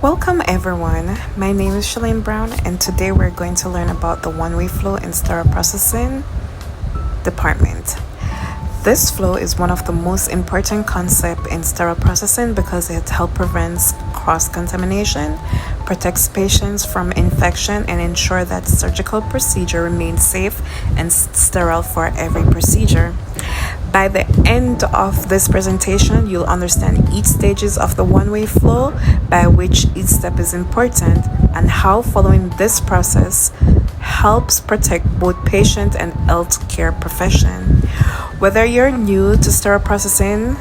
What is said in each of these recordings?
Welcome everyone, my name is Shalane Brown and today we're going to learn about the one-way flow in sterile processing department. This flow is one of the most important concepts in sterile processing because it helps prevent cross-contamination, protects patients from infection, and ensure that surgical procedure remains safe and sterile for every procedure. By the end of this presentation, you'll understand each stages of the one-way flow, by which each step is important, and how following this process helps protect both patient and healthcare profession. Whether you're new to sterile processing,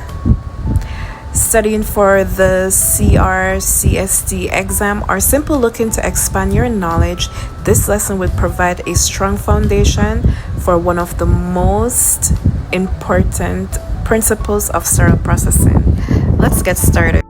studying for the CRCST exam, or simply looking to expand your knowledge, this lesson will provide a strong foundation for one of the most important principles of sterile processing. Let's get started.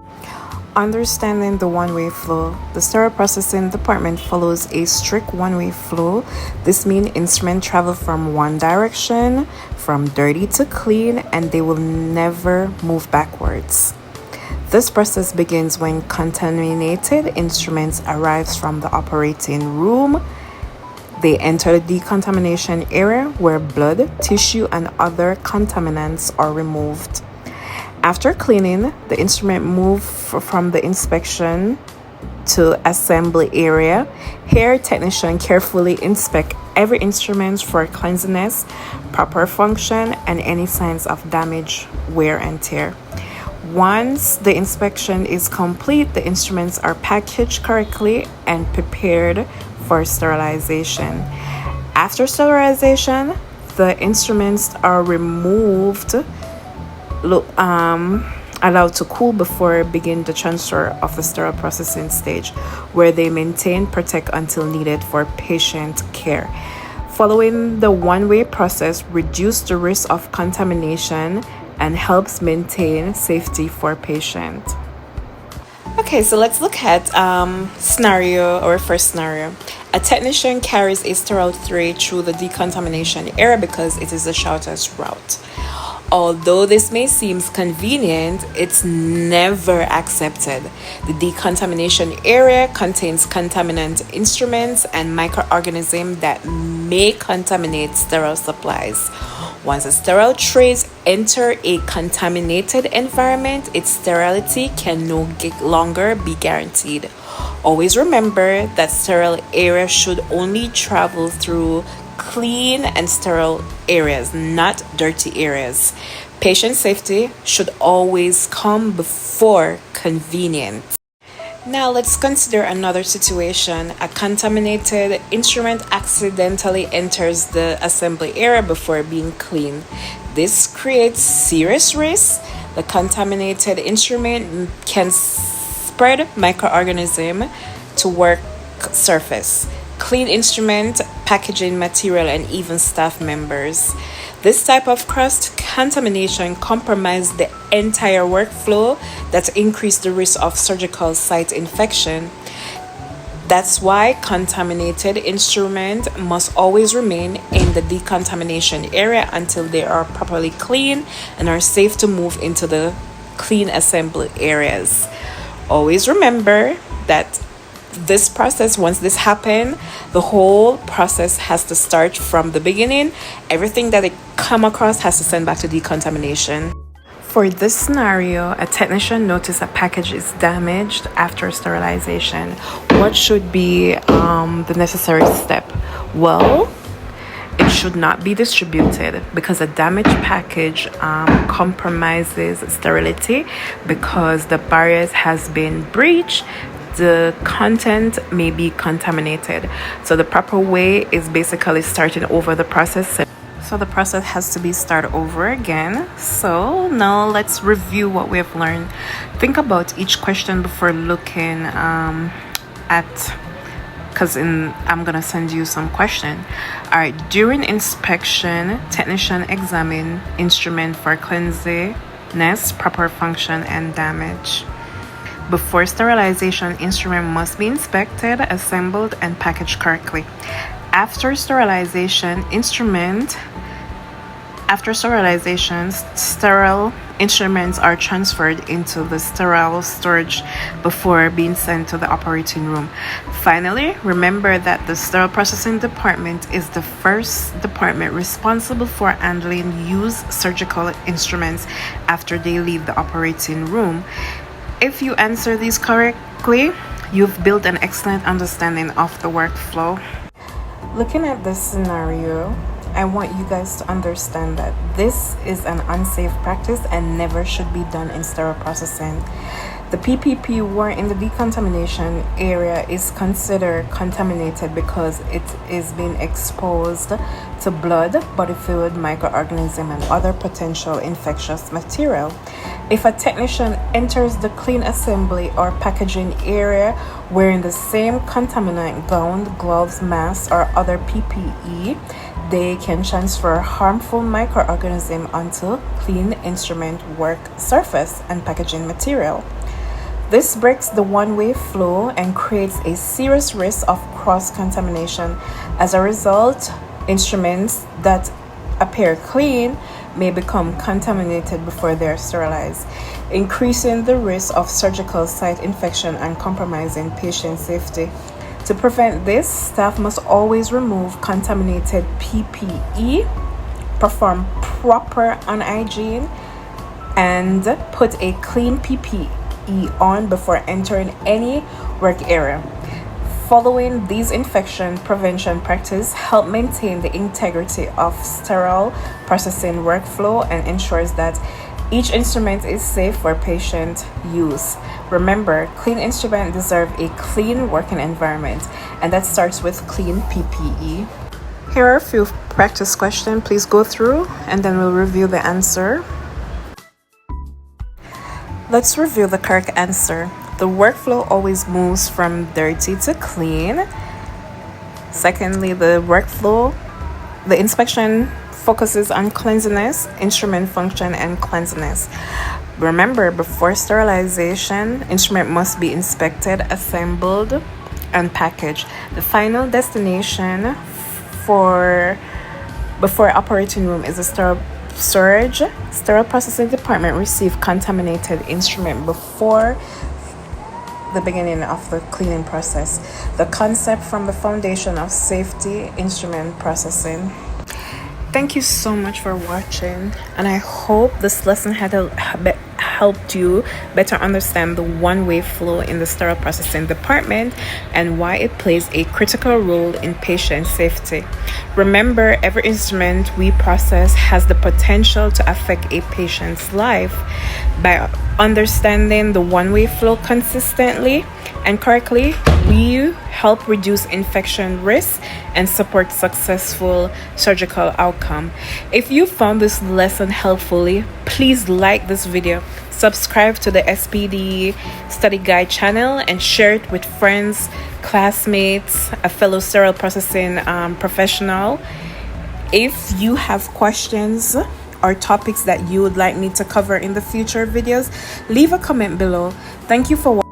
Understanding the one-way flow. The sterile processing department follows a strict one-way flow. This means instruments travel from one direction, from dirty to clean, and they will never move backwards. This process begins when contaminated instruments arrive from the operating room. They enter the decontamination area where blood, tissue, and other contaminants are removed. After cleaning, the instrument moves from the inspection to assembly area. Here, technicians carefully inspect every instrument for cleanliness, proper function, and any signs of damage, wear, and tear. Once the inspection is complete, the instruments are packaged correctly and prepared for sterilization. After sterilization, the instruments are removed, allowed to cool before begin the transfer of the sterile processing stage, where they maintain, protect until needed for patient care. Following the one-way process reduces the risk of contamination and helps maintain safety for patient. Okay, so let's look at our first scenario. A technician carries a sterile tray through the decontamination area because it is the shortest route. Although this may seem convenient, it's never accepted. The decontamination area contains contaminant instruments and microorganisms that may contaminate sterile supplies. Once the sterile trays enter a contaminated environment, its sterility can no longer be guaranteed. Always remember that sterile areas should only travel through clean and sterile areas, not dirty areas. Patient safety should always come before convenience. Now let's consider another situation. A contaminated instrument accidentally enters the assembly area before being cleaned. This creates serious risk. The contaminated instrument can spread microorganisms to work surface, clean instrument, packaging material, and even staff members. This type of cross-contamination compromises the entire workflow that increases the risk of surgical site infection. That's why contaminated instruments must always remain in the decontamination area until they are properly clean and are safe to move into the clean assembly areas. Always remember that this process, once this happens, the whole process has to start from the beginning. Everything that it come across has to send back to decontamination. For this scenario, a technician noticed a package is damaged after sterilization. What should be the necessary step? Well, it should not be distributed because a damaged package compromises sterility because the barriers has been breached. The content may be contaminated. So the proper way is basically starting over the process. So the process has to be started over again. So now let's review what we have learned. Think about each question before looking I'm gonna send you some question. All right, during inspection, technician examine instrument for cleanliness, proper function, and damage. Before sterilization, instrument must be inspected, assembled, and packaged correctly. After sterilization, instrument After sterilization, sterile instruments are transferred into the sterile storage before being sent to the operating room. Finally, remember that the sterile processing department is the first department responsible for handling used surgical instruments after they leave the operating room. If you answer these correctly, you've built an excellent understanding of the workflow. Looking at this scenario, I want you guys to understand that this is an unsafe practice and never should be done in sterile processing. The PPP worn in the decontamination area is considered contaminated because it is being exposed to blood, body fluid, microorganism, and other potential infectious material. If a technician enters the clean assembly or packaging area wearing the same contaminant gown, gloves, masks, or other PPE, they can transfer harmful microorganisms onto clean instrument work surface and packaging material. This breaks the one-way flow and creates a serious risk of cross-contamination. As a result, instruments that appear clean may become contaminated before they are sterilized, increasing the risk of surgical site infection and compromising patient safety. To prevent this, staff must always remove contaminated PPE, perform proper hand hygiene, and put a clean PPE on before entering any work area. Following these infection prevention practices help maintain the integrity of sterile processing workflow and ensures that each instrument is safe for patient use. Remember, clean instruments deserve a clean working environment, and that starts with clean PPE. Here are a few practice questions. Please go through and then we'll review the answer. Let's review the correct answer. The workflow always moves from dirty to clean. Secondly, the inspection focuses on cleanliness, instrument function, and cleanliness. Remember, before sterilization, instrument must be inspected, assembled, and packaged. The final destination before operating room is a sterile storage. Sterile processing department receive contaminated instrument before the beginning of the cleaning process. The concept from the foundation of safety instrument processing. Thank you so much for watching, and I hope this lesson had helped you better understand the one-way flow in the sterile processing department and why it plays a critical role in patient safety. Remember, every instrument we process has the potential to affect a patient's life. By understanding the one-way flow consistently and correctly, we help reduce infection risk and support successful surgical outcome. If you found this lesson helpful, please like this video, subscribe to the SPD Study Guide channel, and share it with friends, classmates, a fellow sterile processing professional. If you have questions or topics that you would like me to cover in the future videos, leave a comment below. Thank you for watching.